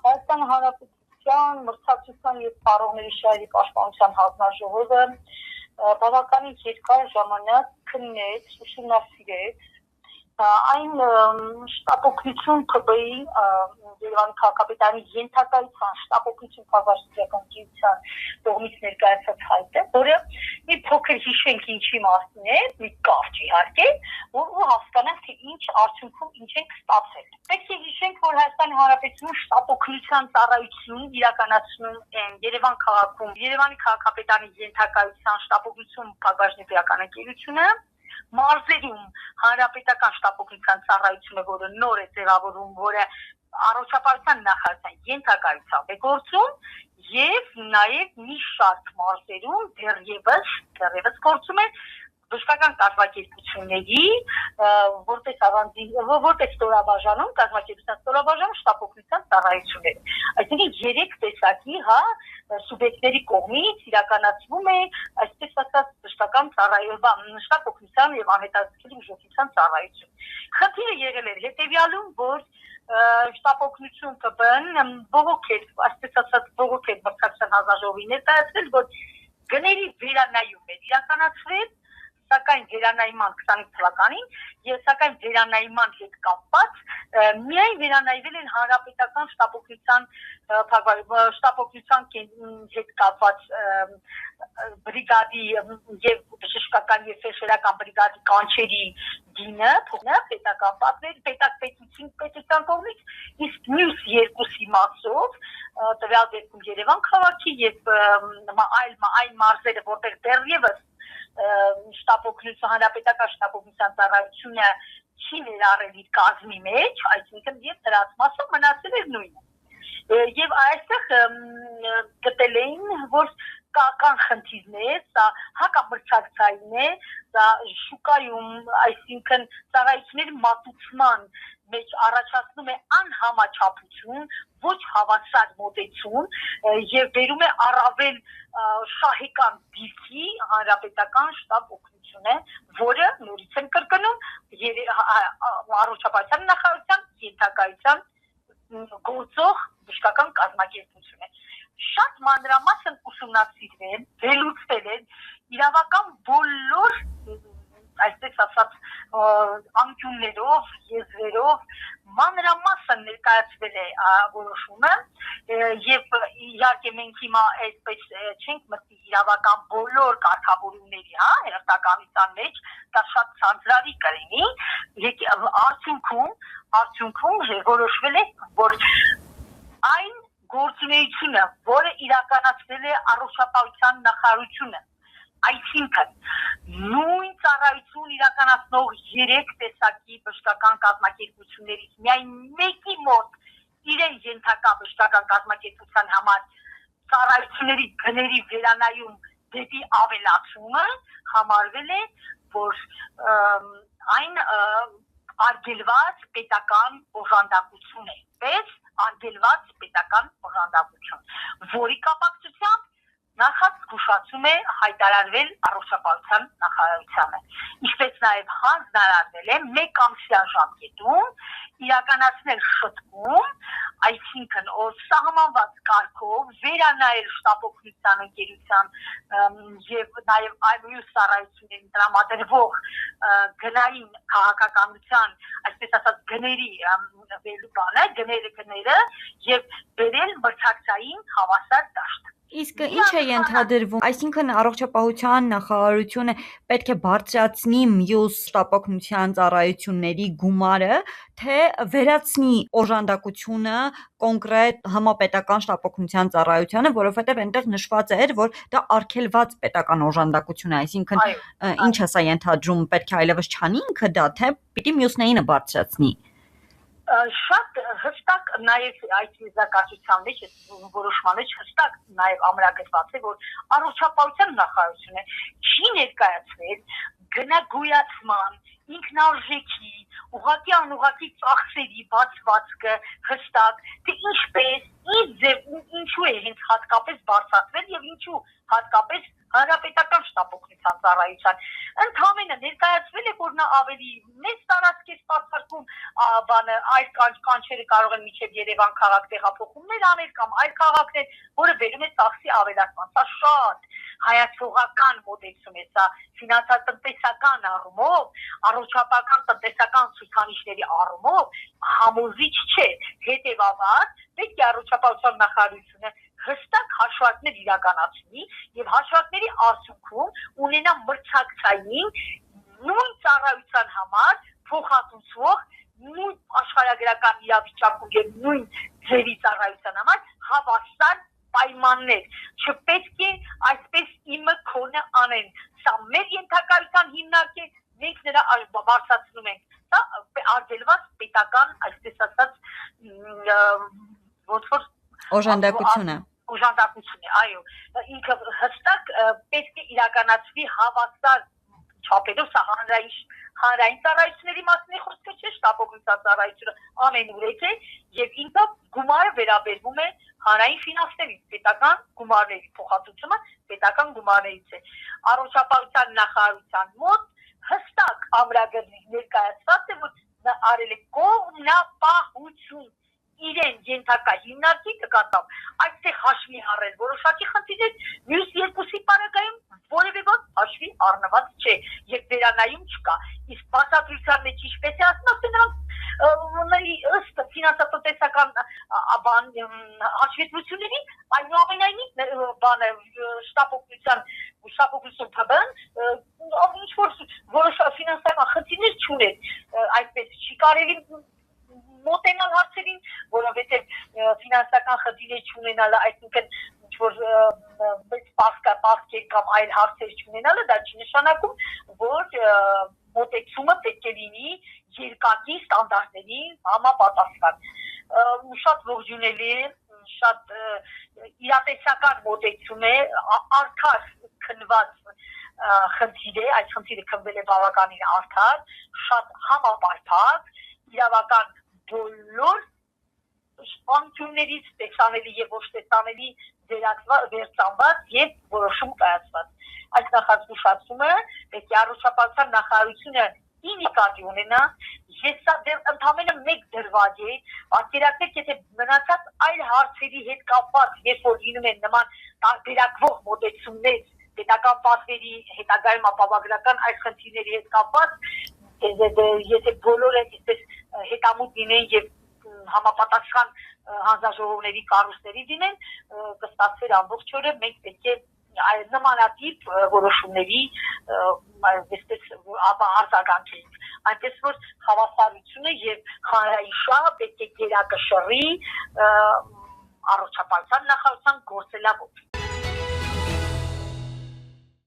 Հայաստանի Հանրապետության մրցակցության և պարողների շահերի պաշտպանության հանձնաժողովը բավականին երկար ժամանակ քննեց, ուսումնասիրեց այն շտապօգնություն ՓԲ-ի Երևանի քաղաքապետարանի ենթակայության շտապօգնություն քաղաքացիական կիրության կողմից ներկայացած հայտը, որը մի փոքր հիշենք ինչի մասին է, մի կարճ իհարկե, ու հասկանանք, թե ինչ արդյունքում ինչ ենք ստացել։ Պետք է հիշենք, որ Հայաստանի Հանրապետությունում շտապօգնության ծառայություն իրականացնում են Երևան քաղաքում Երևանի քաղաքապետարանի ենթակայության շտապօգնություն քաղաքացիական կիրությունը, մարզերում հանրապետական շտապօգնության ծառայությունը, որը նոր է ձևավորում, որը առողջապահության նախարարության ենթակայությամբ է գործում, եւ նաեւ մի շարք մարզերում դեռևս գործում է բժշկական կազմակերպությունների որպես ստորաբաժանում կազմակերպության ստորաբաժանում շտապօգնության ծառայությունները։ Այսինքն 3 տեսակի սուբյեկտների կողմից իրականացվում է այսպես ասած բժշկական շտապօգնության եւ անհետաձգելի բժշկության ծառայություն։ Խնդիրը եղել է հետեւյալում, որ շտապօգնություն ԿԲ-ն այսպես ասած բողոքել մրցակցության հանձնաժողովի ներկայացրել, որ գների վերանայում է իրականացվել, սակայն վերանայման 25 թվականին եւ սակայն վերանայման հետ կապված միայն վերանայվել են հանրապետական շտապօգնության հետ կապված բրիգադի եւ բժշկական եւ ֆելշերական բրիգադի կանչերի դինը, պետական պատվեր, պետության կողմից, իսկ մյուս երկուսի մասով տվյալ դեպքում Երևան քաղաքի եւ այլ մարզերը, որտեղ դեռևս հանրապետական շտապօգնության ծառայությունը չի ներառել իր կազմի մեջ, այսինքն եւ դրանց մասով մնացել էր նույնը։ Եվ այստեղ գտել էին, որ կան խնդիրներ, սա հակամրցակցային է, սա շուկայում, այսինքն ծառայությունների մատուցման մեջ առաջացնում է անհամաչափություն, ոչ հավասար մոտեցում եւ բերում է առավել շահեկան դիրքի հանրապետական շտապօգնությունը, որը նորից եմ կրկնում առողջապահության նախարարության ենթակայության գործող բժշկական կազմակերպություն է։ Շատ մանրամասն ուսումնասիրվել, վերլուծվել են իրավական բոլոր այսպես ասած անկյուններով, եզրերով մանրամասն ներկայացվել է որոշումը եւ իհարկե մենք հիմա այսպես չենք մտի իրավական բոլոր կարգավորումների, հերթականության մեջ, դա շատ ցանցրալի կլինի, արդյունքում որոշվել է, որ այն գործունեությունը, որը իրականացվել է առողջապահության նախարարությունը, այսինքն նույն ծառայություն իրականացնող 3 տեսակի բժշկական կազմակերպություններից միայն մեկի մոտ իրեն ենթակա բժշկական կազմակերպության համար ծառայությունների գների վերանայում դեպի ավելացումը համարվել է, որ այն արգելված պետական օժանդակություն է, արգելված պետական օժանդակություն, որի կապակցությամբ նախազգուշացում է հայտարարվել առողջապահության նախարարությանը, ինչպես նաև հանձնարարվել է 1 ամսյա ժամկետում իրականացնել շտկում, այսինքն սահմանված կարգով վերանայել շտապօգնության ընկերության եւ նաեւ այլ մյուս ծառայություններին տրամադրվող գնային քաղաքականության, այսպես ասած գների գները եւ բերել մրցակցային հավասար դաշտ։ Իսկ ինչ է ենթադրվում, այսինքն առողջապահության նախարարությունը պետք է բարձրացնի մյուս շտապօգնության ծառայությունների գումարը, թե վերացնի օժանդակությունը կոնկրետ համապետական շտապօգնության ծառայությանը, որովհետև այնտեղ նշված էր, որ դա արգելված պետական օժանդակություն է, այսինքն ինչ է սա ենթադրում, պետք է այլևս չանի ինքը դա, թե պիտի մյուսներինը բարձրացնի։ Շատ հստակ նաև այդ եզրակացության մեջ, որոշման մեջ հստակ նաև ամրագրված է, որ առողջապահության նախարարությունը չի ներկայացրել գնագույացման ինքնարժեքի, ուղղակի անուղղակի ծախսերի բացվածքը հստակ, թե ինչպես, ինչու է հենց հատկապես բարձրացվել եւ ինչու հատկապես հանրապետական շտապօգնության ծառայության ընդհանրապես ներկայացվել է որ նա ավելի մեծ տարածք է սպասարկում բանը այլ կանչերը կարող են միջև Երևան քաղաք տեղափոխումներ անել կամ այլ քաղաքներ, որը բերում է ծախսի ավելացման։ Սա շատ հայացողական մոտեցում է, սա ֆինանսատնտեսական առումով, առողջապահական տնտեսական ցուցանիշների առումով համոզիչ չէ։ Հետևաբար, պետք է առողջապահության նախարարությունը հստակ հաշվարկներ իրականացնի եւ հաշվարկների արդյունքում ունենա մրցակցային նույն ծառայության համար փոխհատուցվող նույն աշխարհագրական իրավիճակում եւ նույն ձևի ծառայության համար հավասար պայմաններ չպետք է այսպես իմը քոնը անեն սա մեր ենթակայության հիմնարկ է մենք նրա բարձրացնում ենք սա արգելված պետական այսպես ասած ոնց որ օժանդակությունը օժանդակություն է, այո, ինքը հստակ պետք է իրականացվի հավասար չափերով սա հանրային ծառայությունների մասին խոսքը չէ, շտապօգնության ծառայությունը ամենուրեք է եւ ինքը գումարը վերաբերվում է հանրային ֆինանսներից, պետական գումարների փոխհատուցումը պետական գումարներից է։ Առողջապահության նախարարության մոտ հստակ ամրագրի ներկայացված է, որ արել է կողմնապահություն իրեն ենթակա հիմնարկի կկատավ այդտեղ հաշվի առել որոշակի խնդիրներ մյուս երկուսի պարագայում որևէ ոք հաշվի առնված չէ եւ վերանայում չկա իսկ բացատրության մեջ ինչպես է ասում նրանք ըստ ֆինանսատնտեսական բան հաշվետվությունների այնուամենայնիվ բանը շտապօգնության ՓԲ-ն ինչ որ որոշ ֆինանսական խնդիրներ չուներ այսպես չի կարելի մոտենալ հարցերին, որովհետև ֆինանսական խնդիրներ չունենալը, այսինքն ինչ-որ մեծ պարտքեր կամ այլ հարցեր չունենալը, դա չի նշանակում, որ մոտեցումը պետք է լինի երկակի ստանդարտների համապատասխան։ Շատ ողջունելի է, շատ իրատեսական մոտեցում է, արդար քննված խնդիր է, այդ խնդիրը քննվել է բավականին արդար, շատ համապարփակ, իրավական բոլոր սպանություններից տեսանելի եւ ոչ տեսանելի վերցանված եւ որոշում կայացված։ Այս նախազգուշացումը պետք է առողջապահության նախարարությունը ինիկատիվ ունենա, ես սա դեռ ընդամենը մեկ դրվագ է, պատկերացրեք, եթե մնացած այլ հարցերի հետ կապված, երբ որ լինում են նման տարբերակվող մոտեցումներ պետական պատվերի հետագայում ապահովագրական այս խնդիրների հետ կապված, եթե բոլորը այսպես հետամուտ լինեն եւ համապատասխան հանձնաժողովների կառույցների դինեն, կստացվեր ամբողջ օրը մենք պետք է նմանատիպ որոշումների այսպես արձագանքենք, այնպես որ հավասարությունը եւ հանրային շահը պետք է գերակշռի առողջապահության նախարարության գործելավով։